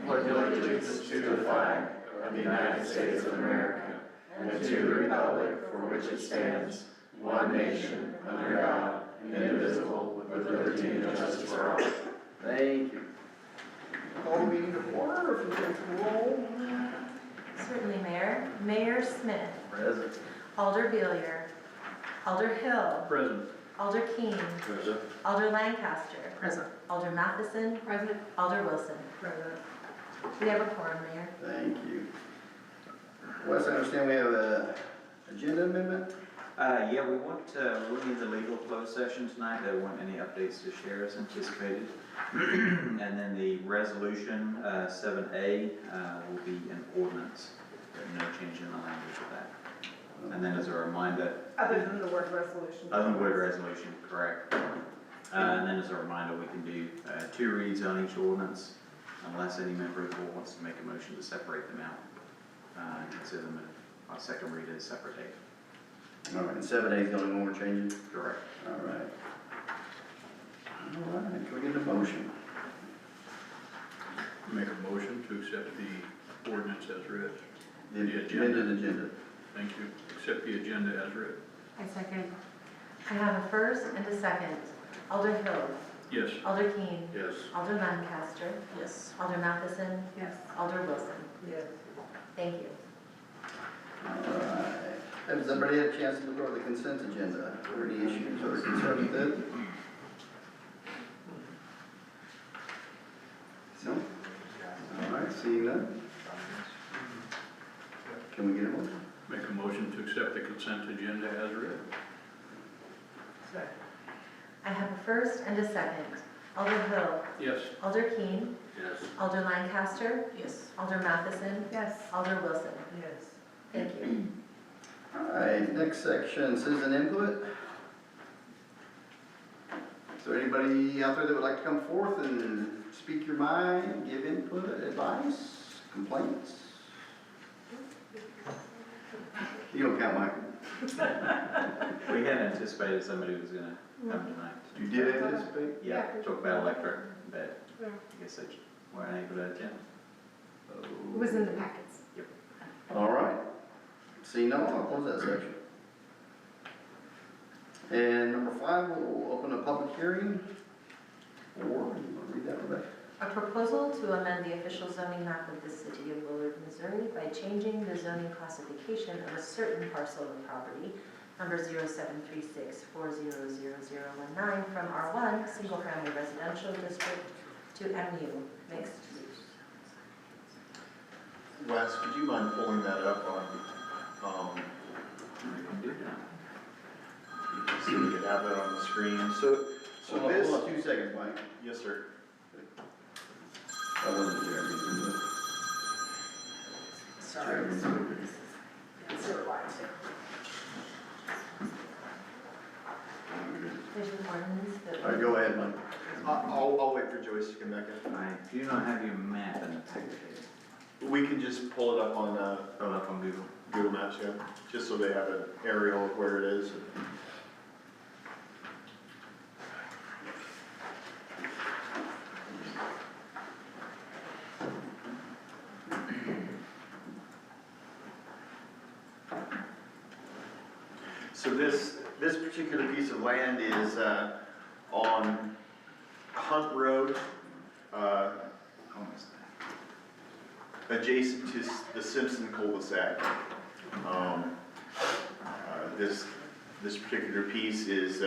pledge allegiance to the flag of the United States of America and to the republic for which it stands, one nation, under God, indivisible, with liberty and justice for all. Thank you. Call the meeting to order if you take the roll. Certainly, Mayor. Mayor Smith. Present. Alder Billier. Alder Hill. Present. Alder Keene. Present. Alder Lancaster. Present. Alder Matheson. Present. Alder Wilson. Present. We have a quorum, Mayor. Thank you. Wes, I understand we have an agenda amendment? Yeah, we're looking at the legal closed session tonight. There weren't any updates to share as anticipated. And then the resolution, 7A, will be an ordinance. No change in the language of that. And then as a reminder. Other than the word resolution. Other than the word resolution, correct. And then as a reminder, we can do 2 reads on each ordinance, unless any member of the board wants to make a motion to separate them out. And consider them a second read at a separate date. All right, 7A is the only one we're changing? Correct. All right. All right, can we get a motion? Make a motion to accept the ordinance as read. The agenda. amended agenda. Thank you. Accept the agenda as read. I second. I have a first and a second. Alder Hill. Yes. Alder Keene. Yes. Alder Lancaster. Yes. Alder Matheson. Yes. Alder Wilson. Yes. Thank you. All right. Has everybody had a chance to look over the consent agenda? Are there any issues or concerns with it? No? All right, seeing none. Can we get a motion? Make a motion to accept the consent agenda as read. I have a first and a second. Alder Hill. Yes. Alder Keene. Yes. Alder Lancaster. Yes. Alder Matheson. Yes. Alder Wilson. Yes. Thank you. All right, next section, citizen input. Is there anybody out there that would like to come forth and speak your mind, give input, advice, complaints? You don't count, Mike. We had anticipated somebody was gonna come tonight. You did anticipate? Yeah, talk about electric, but I guess they weren't able to attend. It was in the packets. All right. See no, I'll close that section. And number 5, we'll open a public hearing. Or, you want to read that, Rebecca? A proposal to amend the official zoning map of the city of Willard, Missouri by changing the zoning classification of a certain parcel of property, number 0736400019, from R1, single-family residential district, to MU, mixed use. Wes, would you mind pulling that up on, I can do that. so we could have that on the screen? So Hold this, on 2 seconds, Mike. yes, sir. That wasn't Jeremy. Sorry. There's an ordinance that. All right, go ahead, Mike. I'll wait for Joyce to come back in. I do not have your map in the packet. We can just pull it up on Pull it up on Google. Google Maps, yeah, just so they have an aerial of where it is. So this particular piece of land is on Hunt Road, adjacent to the Simpson cul-de-sac. This particular piece is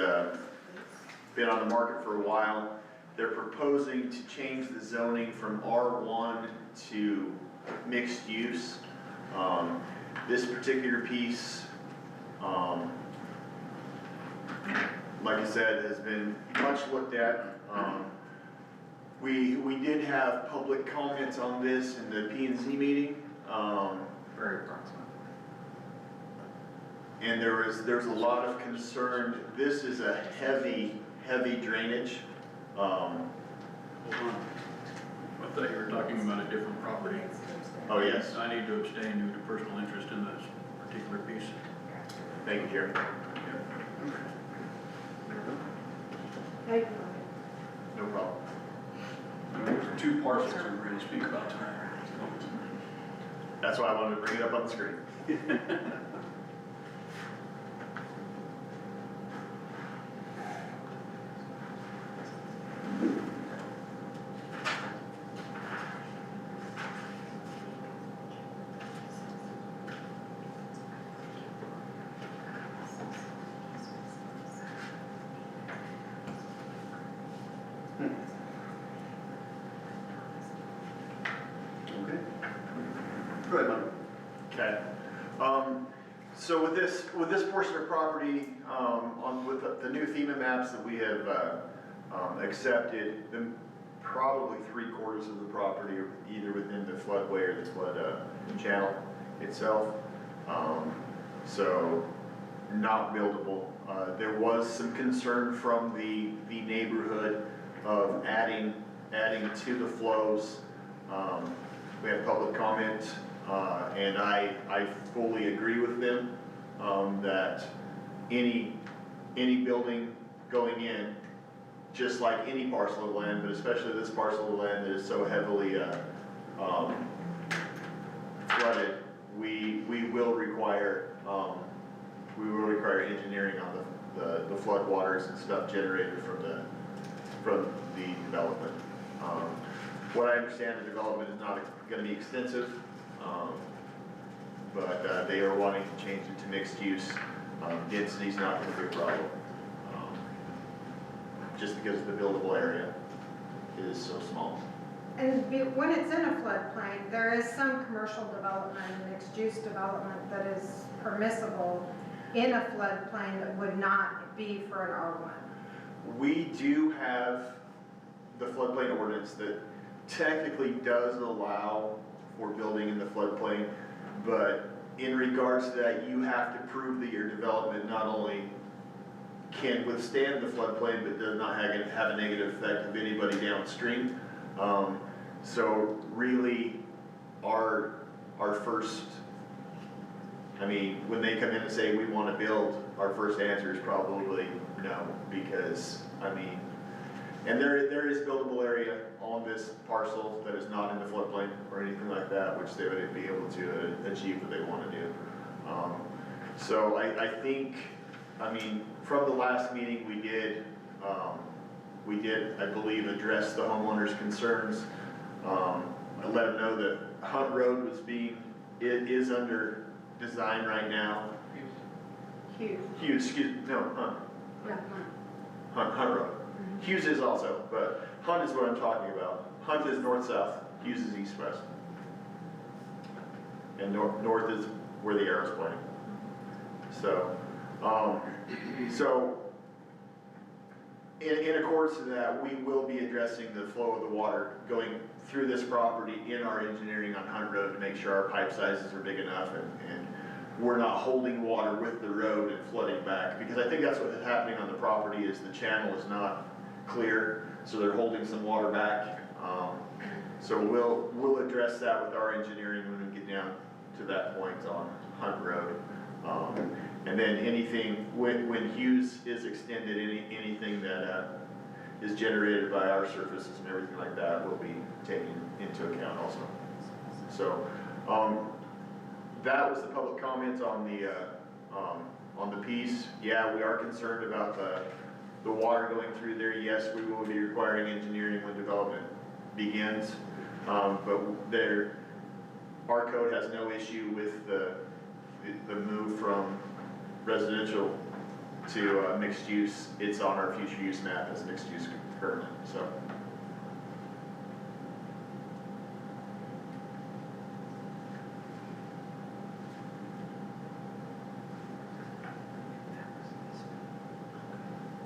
been on the market for a while. They're proposing to change the zoning from R1 to mixed use. This particular piece, like I said, has been much looked at. We did have public comments on this in the P&Z meeting. Very approximate. And there's a lot of concern. This is a heavy drainage. Hold on. I thought you were talking about a different property. Oh, yes. I need to abstain due to personal interest in this particular piece. Thank you, Jeremy. Hey. No problem. two parcels that we're gonna speak about tonight. That's why I wanted to bring it up on the screen. Okay. Go ahead, Mike. Okay. So with this portion of property, with the new FEMA maps that we have accepted, then probably 3/4 of the property are either within the floodway or the flood channel itself. So not buildable. There was some concern from the neighborhood of adding to the flows. We had public comment, and I fully agree with them, that any building going in, just like any parcel of land, but especially this parcel of land that is so heavily flooded, we will require engineering on the flood waters and stuff generated from the development. What I understand, the development is not gonna be extensive, but they are wanting to change it to mixed use. Density's not gonna be a problem, just because the buildable area is so small. And when it's in a floodplain, there is some commercial development and mixed-use development that is permissible in a floodplain that would not be for an R1. We do have the floodplain ordinance that technically does allow for building in the floodplain, but in regards to that, you have to prove that your development not only can withstand the floodplain, but does not have a negative effect of anybody downstream. So really, our first, when they come in and say we want to build, our first answer is probably no, because, and there is buildable area on this parcel that is not in the floodplain or anything like that, which they would be able to achieve what they want to do. So I think, from the last meeting we did, I believe, address the homeowners' concerns. I let them know that Hunt Road it is under design right now. Huge. Hughes, Yeah. Hunt Road. Hughes is also, but Hunt is what I'm talking about. Hunt is north-south, Hughes is east-west. And north is where the arrow's pointing. So, in accordance to that, we will be addressing the flow of the water going through this property in our engineering on Hunt Road to make sure our pipe sizes are big enough and we're not holding water with the road and flooding back. Because I think that's what's happening on the property is the channel is not clear, so they're holding some water back. So we'll address that with our engineering when we get down to that point on Hunt Road. And then anything, when Hughes is extended, anything that is generated by our surfaces and everything like that will be taken into account also. So, that was the public comments on the piece. Yeah, we are concerned about the water going through there. Yes, we will be requiring engineering when development begins. But our code has no issue with the move from residential to mixed use. It's on our future use map as mixed use currently, so.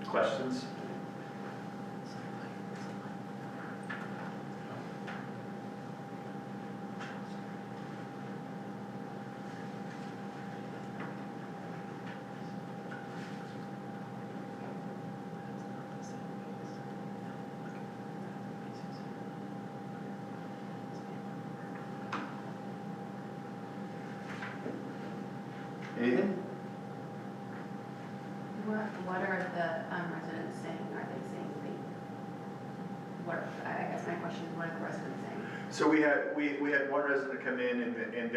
Questions? Anything? What are the residents saying? Are they saying I guess my question question, one of the residents saying. So we had one resident come in and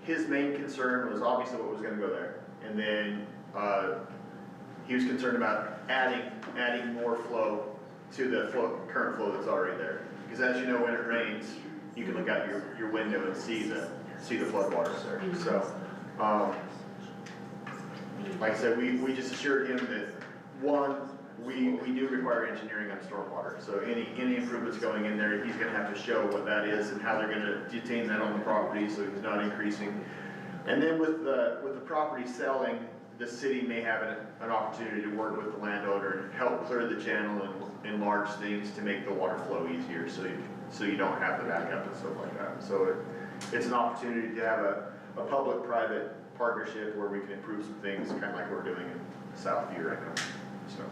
his main concern was obviously what was gonna go there. And then, he was concerned about adding more flow to the current flow that's already there. Because as you know, when it rains, you can look out your window and see the floodwaters there. So, like I said, we just assured him that, one, we do require engineering on stormwater. So any improvements going in there, he's gonna have to show what that is and how they're gonna detain that on the property so he's not increasing. And then with the property selling, the city may have an opportunity to work with the landowner and help clear the channel and enlarge things to make the water flow easier so you don't have to back up and stuff like that. So it's an opportunity to have a public-private partnership where we can improve some things, kind of like we're doing in Southview right now, so.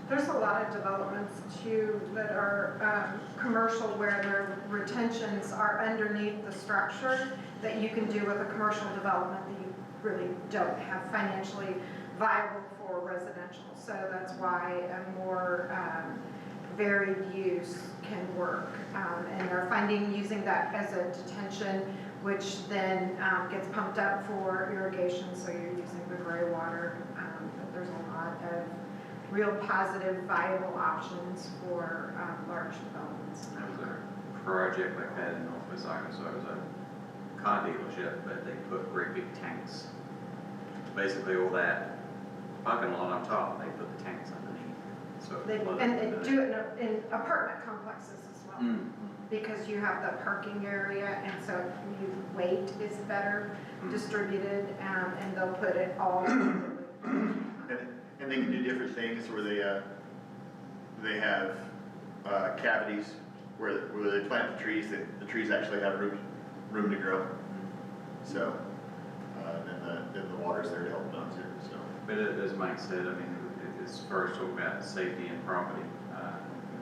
There's a lot of developments too that are commercial where their retentions are underneath the structure that you can do with a commercial development that you really don't have financially viable for residential. So that's why a more varied use can work. And they're finding using that as a detention, which then gets pumped up for irrigation, so you're using the gray water. But there's a lot of real positive, viable options for large developments. There was a project like that in Northwest Arkansas. It was a car dealership, but they put great big tanks. Basically all that parking lot on top, they put the tanks underneath. So it flooded And they underneath. do it in apartment complexes as well. Mm. Because you have the parking area, and so weight is better distributed, and they'll put it all. And they can do different things where they have cavities where they plant the trees, the trees actually have room to grow. So, then the water's there to help them out too, so. But as Mike said, I mean, as far as talking about safety and property,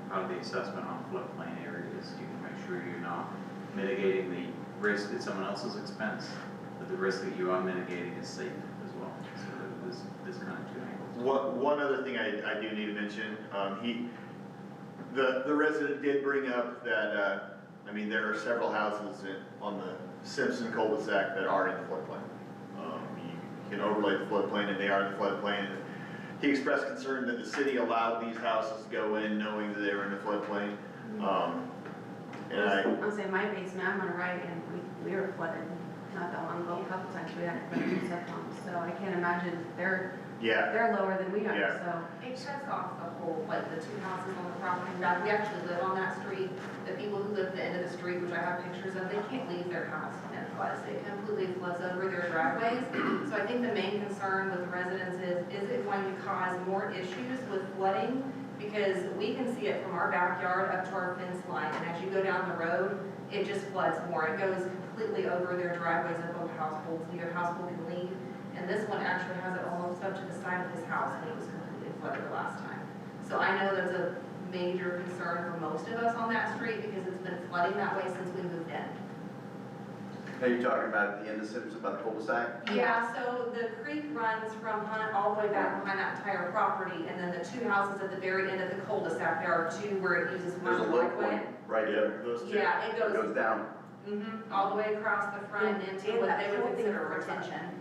part of the assessment on floodplain areas, you can make sure you're not mitigating the risk at someone else's expense, but the risk that you are mitigating is safe as well. So there's kind of two angles. One other thing I do need to mention, the resident did bring up that, I mean, there are several houses on the Simpson cul-de-sac that are in the floodplain. You can overlay the floodplain and they are in the floodplain. He expressed concern that the city allowed these houses to go in knowing that they were in the floodplain. I'll say my basement, I'm on a right, and we were flooded not that long ago, a couple times we had to put new stuff on, so I can't imagine they're lower than we are, Yeah. so. It shuts off the whole, like the two houses on the property. Now, we actually live on that street. The people who live at the end of the street, which I have pictures of, they can't leave their house when it floods. It completely floods over their driveways. So I think the main concern with residents is it going to cause more issues with flooding? Because we can see it from our backyard up to our fence line, and as you go down the road, it just floods more. It goes completely over their driveways of both households. Neither household can leave. And this one actually has it almost up to the side of his house, and it was completely flooded the last time. So I know there's a major concern for most of us on that street because it's been flooding that way since we moved in. Are you talking about at the end of Simpson, about the cul-de-sac? Yeah, so the creek runs from Hunt all the way back behind that entire property, and then the two houses at the very end of the cul-de-sac, there are two where it uses There's a one low driveway. point right there. Those two. Yeah, it It goes, goes down. all the way across the front and into what they would consider retention.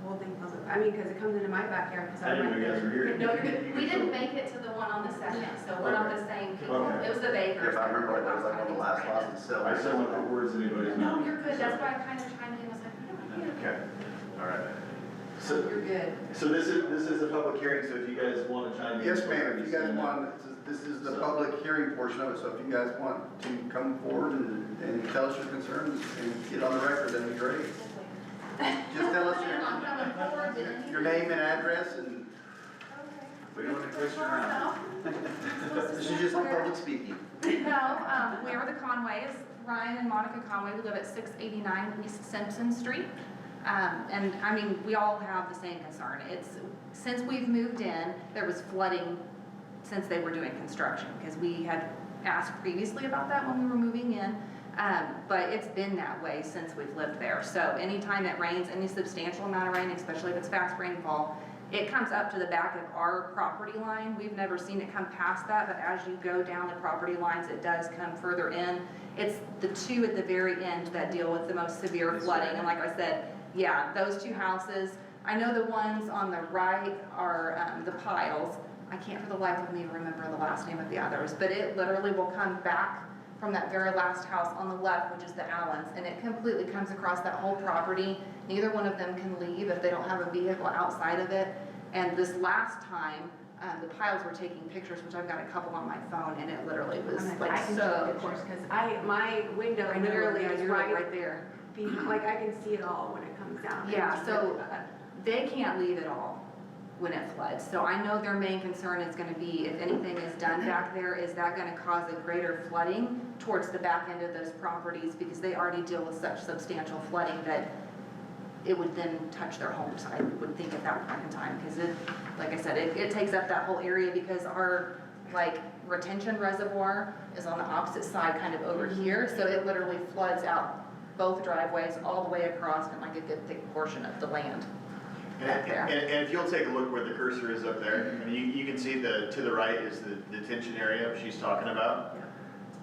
The whole thing puzzles, I mean, because it comes into my backyard, because I I'm didn't right know you guys there. were here. No, you're good. We didn't make it to the one on the second, so we're not the same people. Okay. It was the Bakers. If I remember right, that was like one of the last lots to sell. I still want the words in anybody's No, mouth. you're good. That's why I kind of chimed in. I was like, you're Okay, all right. good. So, You're good. so this is a public hearing, so if you guys want to chime in. Yes, ma'am, if you guys want, this is the public hearing portion of it, so if you guys want to come forward and tell us your concerns and get on the record, that'd be great. Just tell us I'm coming forward, didn't your name and address, and We don't want to twist you around. this is just like public speaking. No, we are the Conways, Ryan and Monica Conway. We live at 689 East Simpson Street. And I mean, we all have the same concern. Since we've moved in, there was flooding since they were doing construction, because we had asked previously about that when we were moving in. But it's been that way since we've lived there. So anytime it rains, any substantial amount of rain, especially if it's fast rainfall, It comes up to the back of our property line. We've never seen it come past that, but as you go down the property lines, it does come further in. It's the two at the very end that deal with the most severe flooding, and like I said, yeah, those two houses, I know the ones on the right are the Piles. I can't for the life of me remember the last name of the others, but it literally will come back from that very last house on the left, which is the Allens, and it completely comes across that whole property. Neither one of them can leave if they don't have a vehicle outside of it. And this last time, the Piles were taking pictures, which I've got a couple on my phone, and it literally was like I can so. see pictures, because my window I know, literally yeah, is you're right right there. behind, like I can see it all when it comes down. Yeah, It's so- really bad. They can't leave at all when it floods. So I know their main concern is gonna be if anything is done back there, is that gonna cause a greater flooding towards the back end of those properties, because they already deal with such substantial flooding that it would then touch their homes, I would think at that point in time, because it, like I said, it takes up that whole area, because our like retention reservoir is on the opposite side, kind of over here, so it literally floods out both driveways all the way across and like a good thick portion of the land. And if you'll take a look where the cursor is up there, I mean, you can see to the right is the detention area she's talking about. Yeah.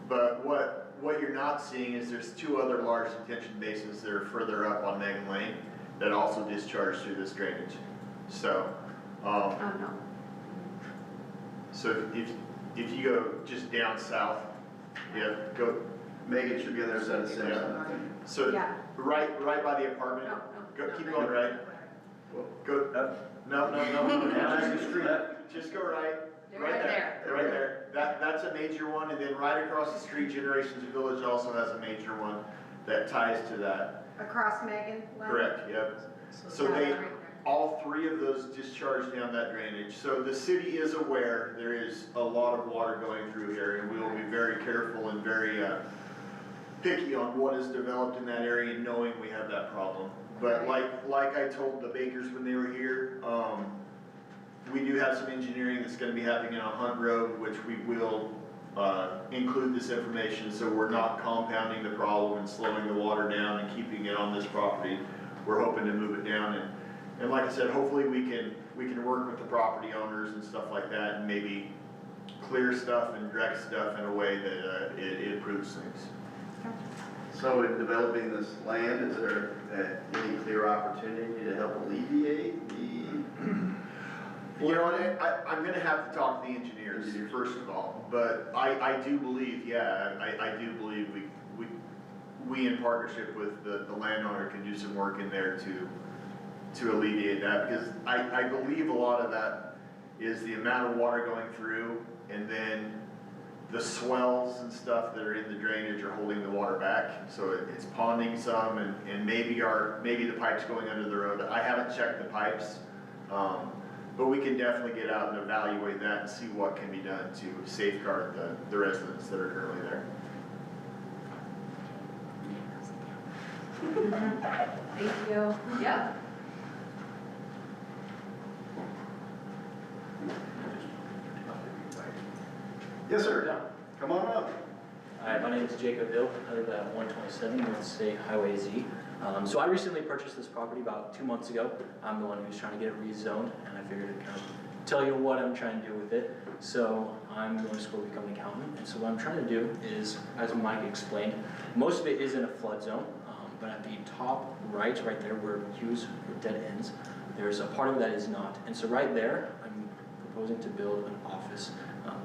But what you're not seeing is there's two other large detention basins that are further up on Megan Lane that also discharge through this drainage. So, Oh, no. so if you go just down south, yeah, go, Megan should be on the other side of the same. so Yeah. right by the apartment, No, go, no, keep no. going right. Go, no, down the street, just go right. Right there, right there. That's a major one, and then right across the street, Generations Village also has a major one that ties to that. Across Megan Lane? Correct, yep. So all three of those discharge down that drainage. So the city is aware there is a lot of water going through here, and we will be very careful and very picky on what is developed in that area, knowing we have that problem. But like I told the Bakers when they were here, we do have some engineering that's gonna be happening on Hunt Road, which we will include this information, so we're not compounding the problem and slowing the water down and keeping it on this property. We're hoping to move it down, and like I said, hopefully we can work with the property owners and stuff like that, and maybe clear stuff and direct stuff in a way that it improves things. So in developing this land, is there any clear opportunity to help alleviate the? You know, I'm gonna have to talk to the engineers first of all, but I do believe, yeah, I do believe we in partnership with the landowner can do some work in there to alleviate that, because I believe a lot of that is the amount of water going through, and then the swells and stuff that are in the drainage are holding the water back, so it's ponding some, and maybe the pipes going under the road. I haven't checked the pipes, but we can definitely get out and evaluate that and see what can be done to safeguard the residents that are currently there. Thank you. Yep. Yes, sir. Come on up. Hi, my name is Jacob Hill. I live at 127 North State Highway Z. So I recently purchased this property about 2 months ago. I'm the one who's trying to get it rezoned, and I figured I'd kind of tell you what I'm trying to do with it. So I'm going to school to become an accountant, and so what I'm trying to do is, as Mike explained, most of it is in a flood zone, but at the top right there where Hughes dead ends, there's a part of it that is not. And so right there, I'm proposing to build an office,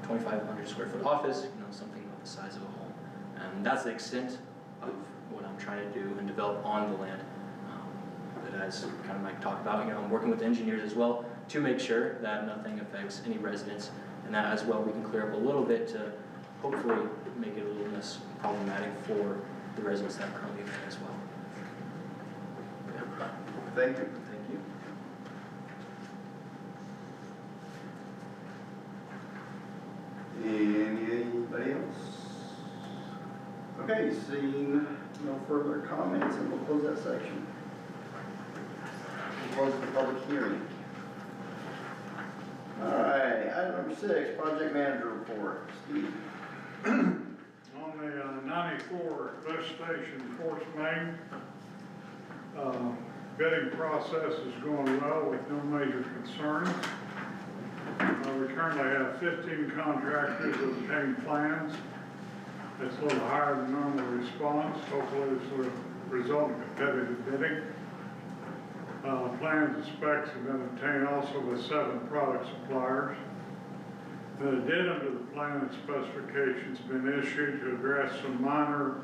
2,500 square foot office, something about the size of a home. And that's the extent of what I'm trying to do and develop on the land. But as kind of Mike talked about, I'm working with engineers as well to make sure that nothing affects any residents, and that as well we can clear up a little bit to hopefully make it a little less problematic for the residents that are currently there as well. Thank you. Thank you. Anybody else? Okay, seeing no further comments, and we'll close that section. We'll close the public hearing. All right, item number 6, project manager report. Steve. On the 94 bus station, Fort Main, bidding process is going well with no major concerns. We currently have 15 contractors that obtained plans. That's a little higher than normal response. Hopefully this will result in competitive bidding. Plans and specs have been obtained also with 7 product suppliers. An addendum to the plan and specifications have been issued to address some minor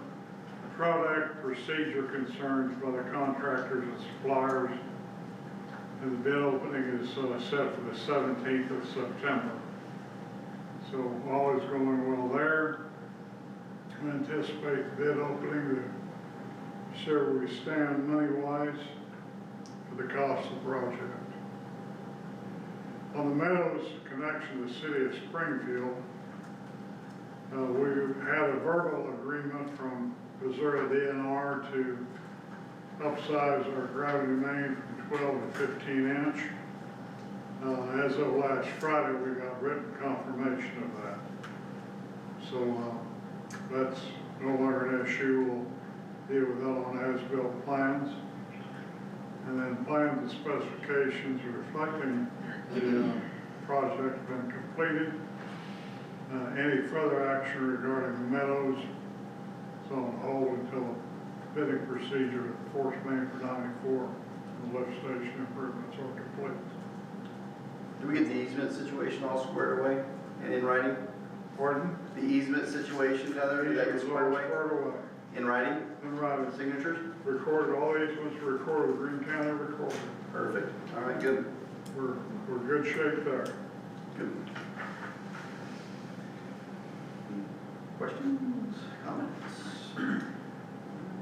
product procedure concerns by the contractors and suppliers. And the bid opening is set for the 17th of September. So all is going well there. We anticipate the bid opening to show where we stand money-wise for the cost of the project. On the Meadows connection to the city of Springfield, we had a verbal agreement from Missouri DNR to upsize our gravity main from 12 to 15 inch. As of last Friday, we got written confirmation of that. So that's no longer an issue. We'll deal with that on as-built plans. And then plans and specifications reflecting the project have been completed. Any further action regarding the Meadows is on hold until the bidding procedure at Force Main for 94 and the lift station improvements are complete. Do we get the easement situation all squared away and in writing? Pardon? The easement situation, Heather, did that get squared away? Squared away. In writing? In writing. Signatures? Recorded, all easements recorded, Green County recorded. Perfect. All right, good. We're good shape there. Good. Questions, comments?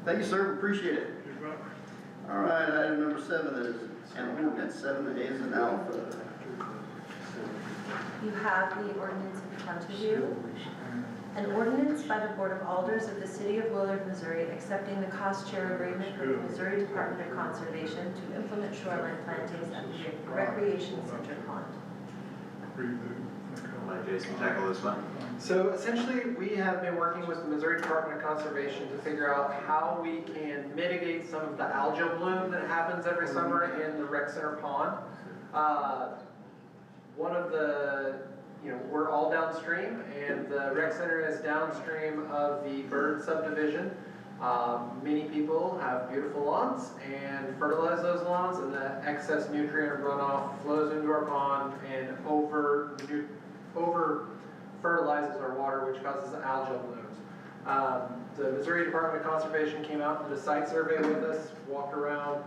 Thank you, sir. Appreciate it. You bet. All right, item number 7 is an ordinance. 7A is an alpha. You have the ordinance in front of you. An ordinance by the Board of Alders of the City of Willard, Missouri, accepting the cost share agreement with the Missouri Department of Conservation to implement shoreline plantings at the Recreation Center Pond. Let Jason tackle this one. So essentially, we have been working with the Missouri Department of Conservation to figure out how we can mitigate some of the algal bloom that happens every summer in the rec center pond. One of the, we're all downstream, and the rec center is downstream of the bird subdivision. Many people have beautiful lawns and fertilize those lawns, and the excess nutrient runoff flows into our pond and over fertilizes our water, which causes algal blooms. The Missouri Department of Conservation came out and did a site survey with us, walked around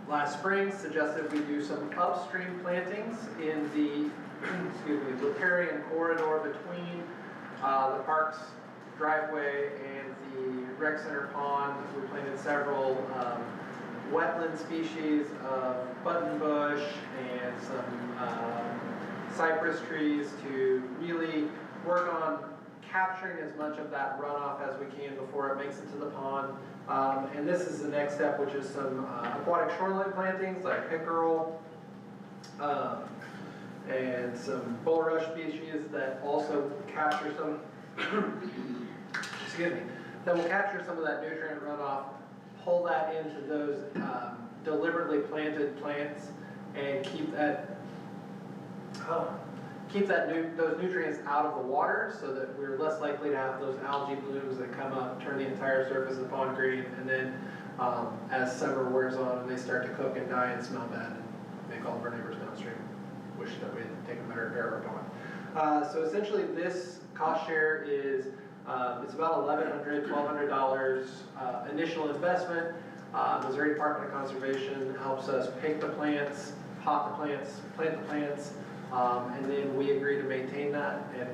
last spring, suggested we do some upstream plantings in the riparian corridor between the park's driveway and the rec center pond. We planted several wetland species of buttonbush and some cypress trees to really work on capturing as much of that runoff as we can before it makes it to the pond. And this is the next step, which is some aquatic shoreline plantings like pickerel and some bulrush species that also capture some, that will capture some of that nutrient runoff, pull that into those deliberately planted plants and keep those nutrients out of the water so that we're less likely to have those algae blooms that come up, turn the entire surface of the pond green, and then as summer wears on and they start to cook and die and smell bad and make all of our neighbors downstream wish that we had taken better care of our pond. So essentially this cost share is, it's about $1,100, $1,200 initial investment. Missouri Department of Conservation helps us pick the plants, pot the plants, plant the plants, and then we agree to maintain that, and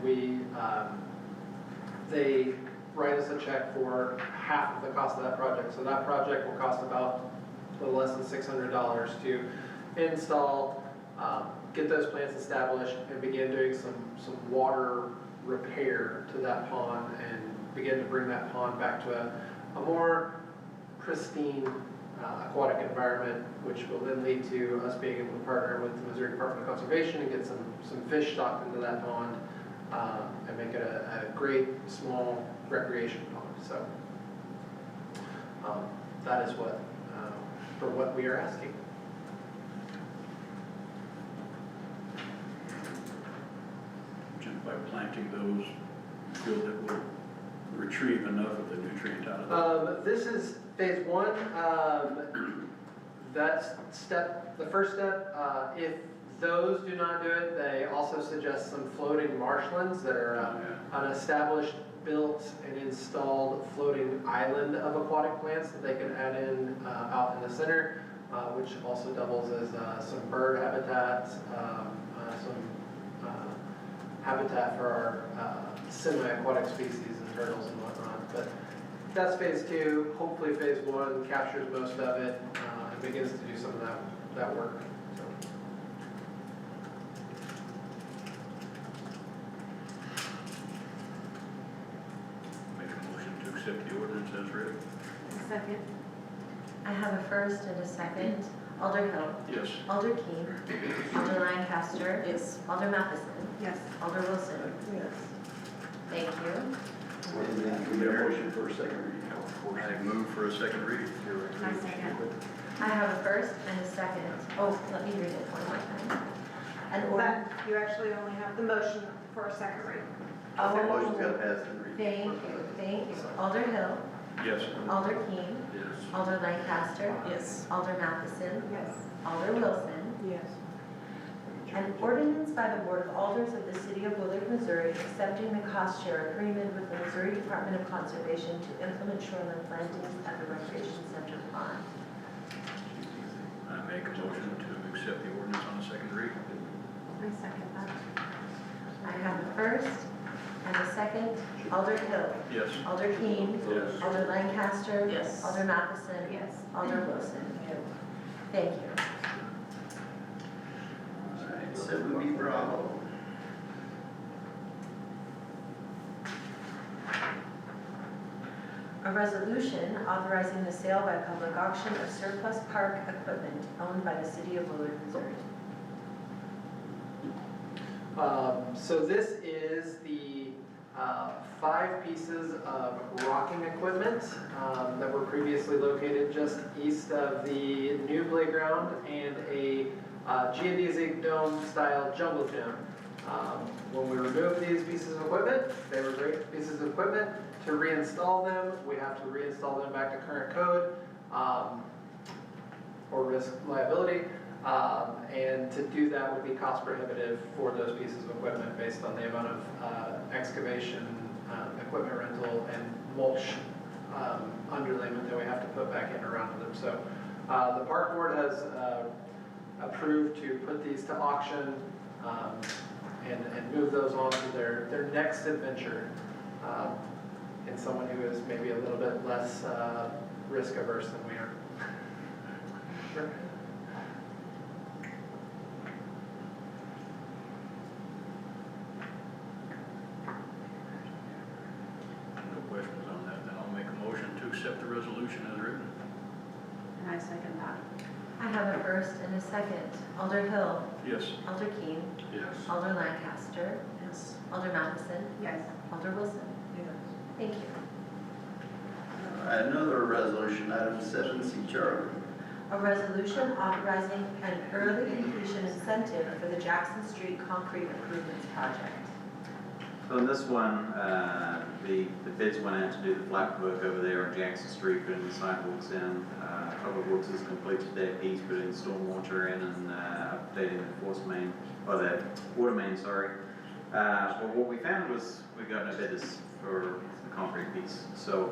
they write us a check for half of the cost of that project. So that project will cost about a little less than $600 to install, get those plants established, and begin doing some water repair to that pond and begin to bring that pond back to a more pristine aquatic environment, which will then lead to us being able to partner with the Missouri Department of Conservation and get some fish stocked into that pond and make it a great small recreation pond. So that is what for what we are asking. Just by planting those, feel that will retrieve enough of the nutrient out of it. This is phase one. That's the first step. If those do not do it, they also suggest some floating marshlands that are an established, built, and installed floating island of aquatic plants that they can add in out in the center, which also doubles as some bird habitat, some habitat for our semi-aquatic species and turtles and whatnot. But that's phase two. Hopefully phase one captures most of it and begins to do some of that work. So. Make a motion to accept the ordinance as read. Second. I have a first and a second. Alder Hill. Yes. Alder Keen. Alder Lancaster. Yes. Alder Matheson. Yes. Alder Wilson. Yes. Thank you. We have a motion for a second reading. I move for a second reading. I second. I have a first and a second. Oh, let me read it one more time. An order. But you actually only have the motion for a second reading. The motion's got to pass and read. Thank you. Alder Hill. Yes. Alder Keen. Yes. Alder Lancaster. Yes. Alder Matheson. Yes. Alder Wilson. Yes. An ordinance by the Board of Alders of the City of Willard, Missouri, accepting the cost share agreement with the Missouri Department of Conservation to implement shoreline plantings at the Recreation Center pond. I make a motion to accept the ordinance on a second reading. I second that. I have a first and a second. Alder Hill. Yes. Alder Keen. Yes. Alder Lancaster. Yes. Alder Matheson. Yes. Alder Wilson. Thank you. 7B Bravo. A resolution authorizing the sale by public auction of surplus park equipment owned by the City of Willard, Missouri. So this is the 5 pieces of rocking equipment that were previously located just east of the new playground and a geodesic dome style jungle gym. When we removed these pieces of equipment, they were great pieces of equipment. To reinstall them, we have to reinstall them back to current code or risk liability. And to do that would be cost prohibitive for those pieces of equipment based on the amount of excavation, equipment rental, and mulch underlayment that we have to put back in around them. So the park board has approved to put these to auction and move those on to their next adventure in someone who is maybe a little bit less risk averse than we are. Sure. No questions on that, then I'll make a motion to accept the resolution as written. And I second that. I have a first and a second. Alder Hill. Yes. Alder Keen. Yes. Alder Lancaster. Yes. Alder Matheson. Yes. Alder Wilson. Thank you. Another resolution, item 7C, Charlie. A resolution authorizing an early completion incentive for the Jackson Street Concrete Improvements Project. So in this one, the bids went out to do the flat work over there on Jackson Street, putting the sidewalks in. Public Works has completed their piece, putting stormwater in and updating the force main, or the water main, sorry. But what we found was we got no bidders for the concrete piece. So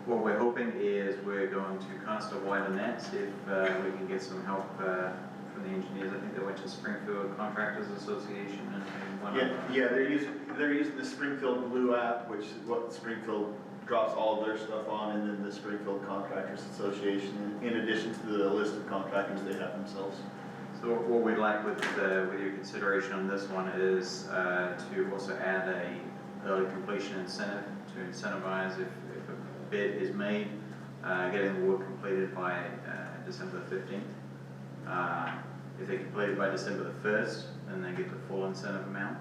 what we're hoping is we're going to cast a wider net, see if we can get some help from the engineers. I think they went to Springfield Contractors Association and one other. Yeah, they're using the Springfield Blue app, which is what Springfield drops all of their stuff on, and then the Springfield Contractors Association, in addition to the list of contractors they have themselves. So what we'd like with your consideration on this one is to also add a early completion incentive to incentivize if a bid is made, getting the work completed by December the 15th. If they complete it by December the 1st, then they get the full incentive amount.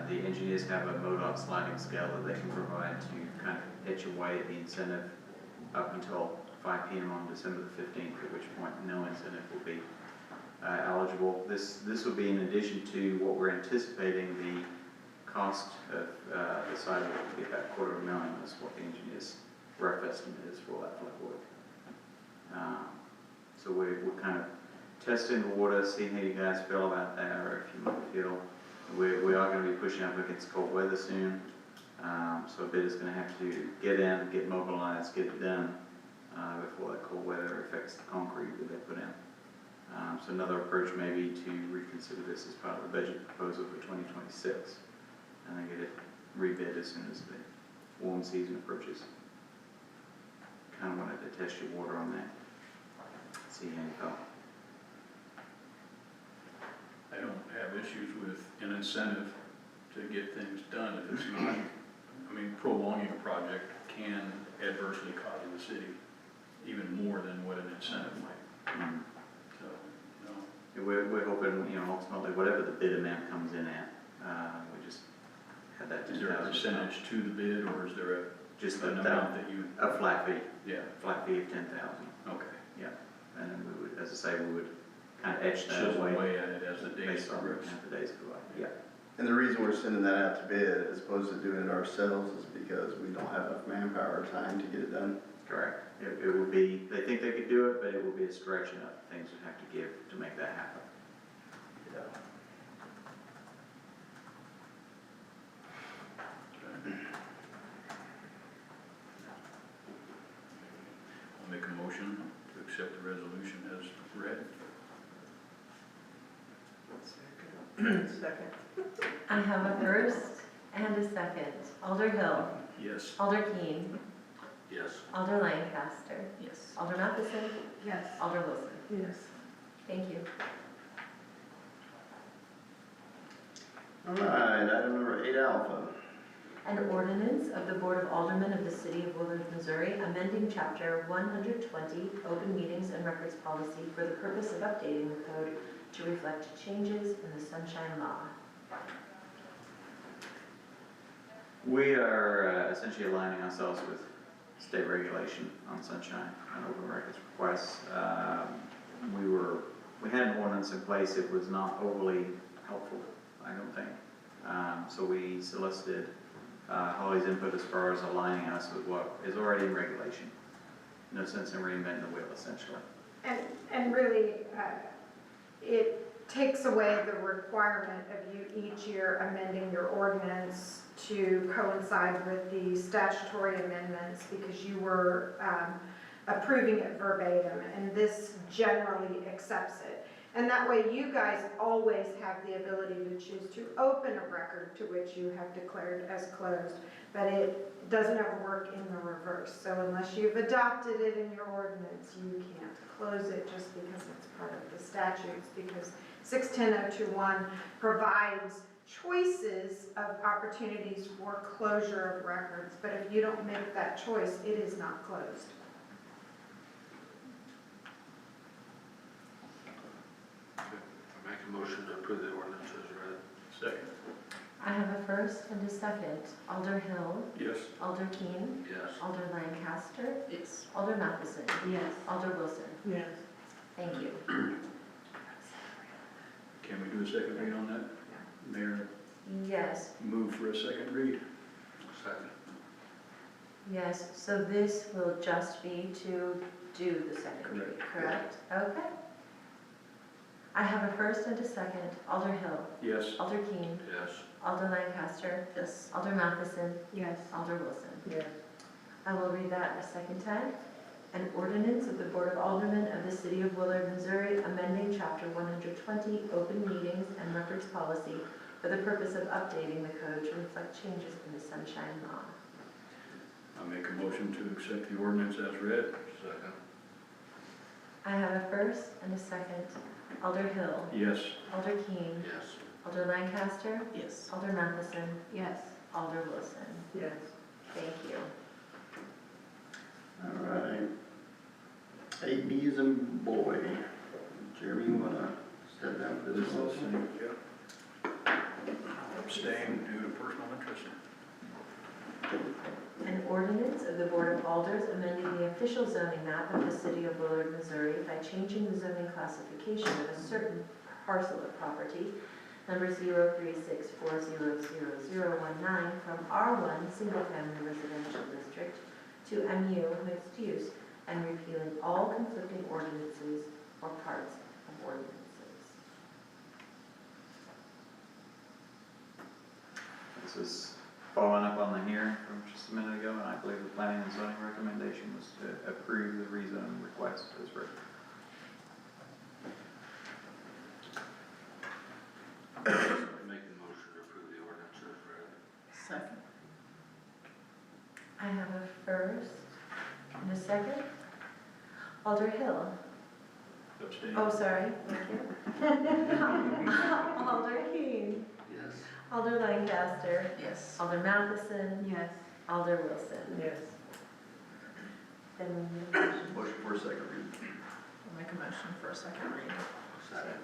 The engineers have a MoDOT sliding scale that they can provide to kind of etch away the incentive up until 5 PM on December the 15th, at which point no incentive will be eligible. This will be in addition to what we're anticipating the cost of the sidewalk to be about $250,000, is what the engineer's rough estimate is for that flood work. So we're kind of testing the water, seeing how you guys feel about that, or if you might feel, we are going to be pushing up against cold weather soon. So a bid is going to have to get in, get mobilized, get it done before that cold weather affects the concrete that they put in. So another approach may be to reconsider this as part of the budget proposal for 2026, and then get it rebid as soon as the warm season approaches. Kind of wanted to test your water on that, see how you felt. I don't have issues with an incentive to get things done if it's not, I mean, prolonging a project can adversely cause the city even more than what an incentive might. So, no. We're hoping, ultimately, whatever the bid amount comes in at, we just had that Is there a 10,000. percentage to the bid, or is there Just an amount that you? a flat fee, Yeah, flat fee of 10,000. okay. Yeah, and then we would, as I say, we would kind of etch that Chisel away away at it as the days based on progress. how the days go by. Yeah. And the reason we're sending that out to bid as opposed to doing it ourselves is because we don't have enough manpower or time to get it done. Correct. It would be, they think they could do it, but it will be a stretch and things would have to give to make that happen. Yeah. I'll make a motion to accept the resolution as read. Second. I have a first and a second. Alder Hill. Yes. Alder Keane. Yes. Alder Lancaster. Yes. Alder Matheson. Yes. Alder Wilson. Yes. Thank you. All right, item number 8 alpha. An ordinance of the Board of Aldermen of the City of Willard, Missouri, amending Chapter 120, Open Meetings and Records Policy for the purpose of updating the code to reflect changes in the Sunshine Law. We are essentially aligning ourselves with state regulation on sunshine and open records requests. We had an ordinance in place. It was not overly helpful, I don't think. So we solicited Holly's input as far as aligning us with what is already in regulation. No sense in reinventing the wheel, essentially. And really, it takes away the requirement of you each year amending your ordinance to coincide with the statutory amendments because you were approving it verbatim, and this generally accepts it. And that way you guys always have the ability to choose to open a record to which you have declared as closed, but it doesn't ever work in the reverse. So unless you've adopted it in your ordinance, you can't close it just because it's part of the statutes, because 610-021 provides choices of opportunities for closure of records, but if you don't make that choice, it is not closed. I make a motion to approve the ordinance as read. Second. I have a first and a second. Alder Hill. Yes. Alder Keane. Yes. Alder Lancaster. Yes. Alder Matheson. Yes. Alder Wilson. Yes. Thank you. Can we do a second read on that? Mayor, Yes, move for a second read. Second. yes, so this will just be to do the second read, correct? Okay. I have a first and a second. Alder Hill. Yes. Alder Keane. Yes. Alder Lancaster. Yes. Alder Matheson. Yes. Alder Wilson. Yes. I will read that a second time. An ordinance of the Board of Aldermen of the City of Willard, Missouri, amending Chapter 120, Open Meetings and Records Policy for the purpose of updating the code to reflect changes in the Sunshine Law. I make a motion to accept the ordinance as read. Second. I have a first and a second. Alder Hill. Yes. Alder Keane. Yes. Alder Lancaster. Yes. Alder Matheson. Yes. Alder Wilson. Yes. Thank you. All right. 8B is in boy. Jeremy, you wanna step down for this motion? Abstain due to personal interest. An ordinance of of the Board of Alders amending the official zoning map of the city of Willard, Missouri by changing the zoning classification of a certain parcel of property, number 036400019, from R1 Single Family Residential District to MU Mixed Use, and repealing all conflicting ordinances or parts of ordinances. This is following up on the hearing from just a minute ago, and I believe the planning and zoning recommendation was to approve the rezoning request as written. Make the motion to approve the ordinance as read. Second. I have a first and a second. Alder Hill. Abstain. Oh, sorry. Thank you. Alder Keane. Yes. Alder Lancaster. Yes. Alder Matheson. Yes. Alder Wilson. Yes. Then we need a motion. Motion for a second reading. I'll make a motion for a second reading. Second.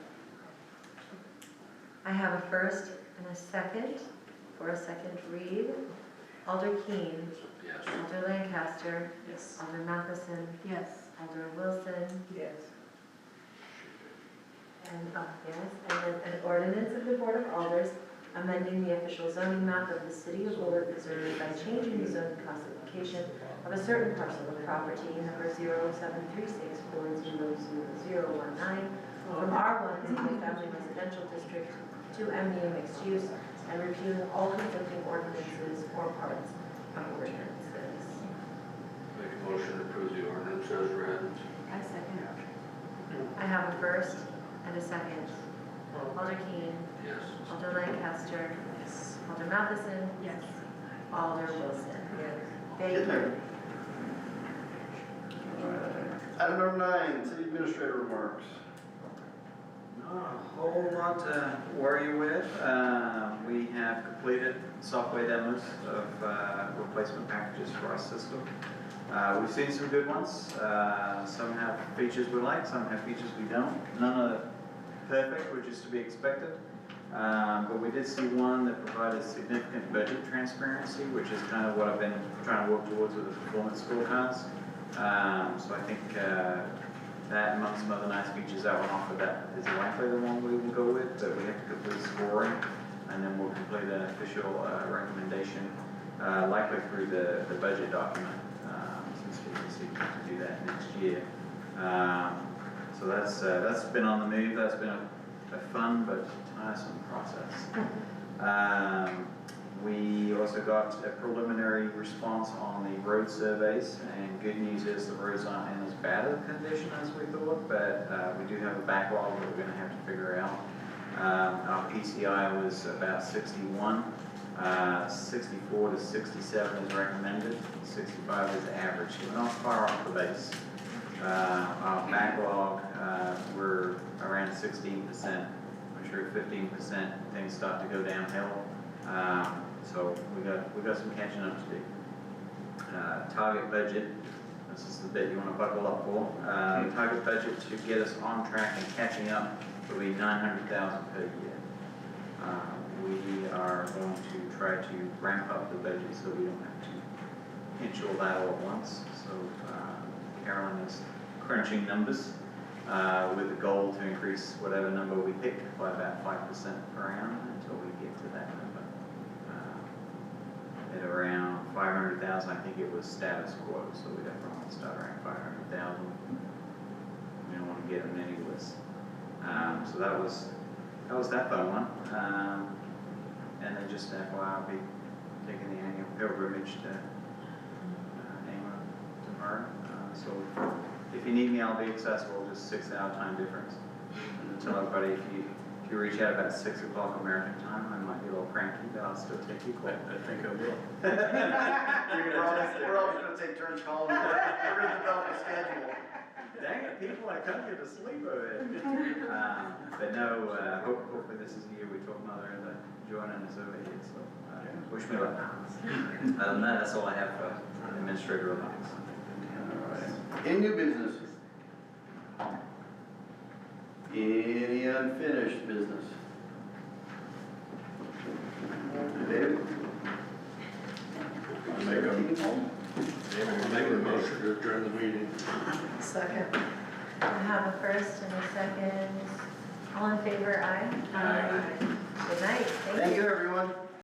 I have a first and a second for a second read. Alder Keane. Yes. Alder Lancaster. Yes. Alder Matheson. Yes. Alder Wilson. Yes. And then an ordinance of the Board of Alders amending the official zoning map of the city of Willard, Missouri by changing the zoning classification of a certain parcel of property, number 07364000019, from R1 Single Family Residential District to MU Mixed Use, and repealing all conflicting ordinances or parts of ordinances. Make a motion to approve the ordinance as read. I second. I have a first and a second. Alder Keane. Yes. Alder Lancaster. Yes. Alder Matheson. Yes. Alder Wilson. Yes. Thank Get there. you. Item number 9, city administrator remarks. Not a whole lot to worry you with. We have completed software demos of replacement packages for our system. We've seen some good ones. Some have features we like, some have features we don't. None are perfect, which is to be expected. But we did see one that provided significant budget transparency, which is kind of what I've been trying to work towards with the performance scorecards. So I think that among some other nice features that one offered, that is likely the one we will go with, but we have to complete scoring, and then we'll complete an official recommendation, likely through the budget document, since we can see to do that next year. So that's been on the move. That's been a fun but tiresome process. We also got a preliminary response on the road surveys, and good news is the roads aren't in as bad a condition as we thought, but we do have a backlog that we're going to have to figure out. Our PCI was about 61, 64 to 67 is recommended, 65 is average, so we're not far off the base. Our backlog, we're around 16%. I'm sure 15% things start to go downhill. So we got some catching up to do. Target budget, this is the bit you want to buckle up for. Target budget to get us on track and catching up will be $900,000 per year. We are going to try to ramp up the budget so we don't have to pinch all that all at once. So Carolyn is crunching numbers with the goal to increase whatever number we pick by about 5% per annum until we get to that number. At around 500,000, I think it was status quo, so we definitely want to start around 500,000. We don't want to get them any worse. So that was that fun one. And then just FYI, I'll be taking the annual pilgrimage to Ema tomorrow. So if you need me, I'll be accessible, just 6-hour time difference. And tell everybody if you reach out about 6 o'clock American time, I might be a little cranky, but I'll still take your call. I think I will. We're all going to take turns calling. We're going to develop a schedule. Dang it, people, I couldn't get to sleep over it. But no, hopefully this is the year we talk Mother into joining us over here, so wish me luck. Other than that, that's all I have for administrator remarks. Any new business? Any unfinished business? David? I make a Make a motion to adjourn the meeting. Second. I have a first and a second. All in favor, aye? Aye. Good night, thank you. Thank you, everyone.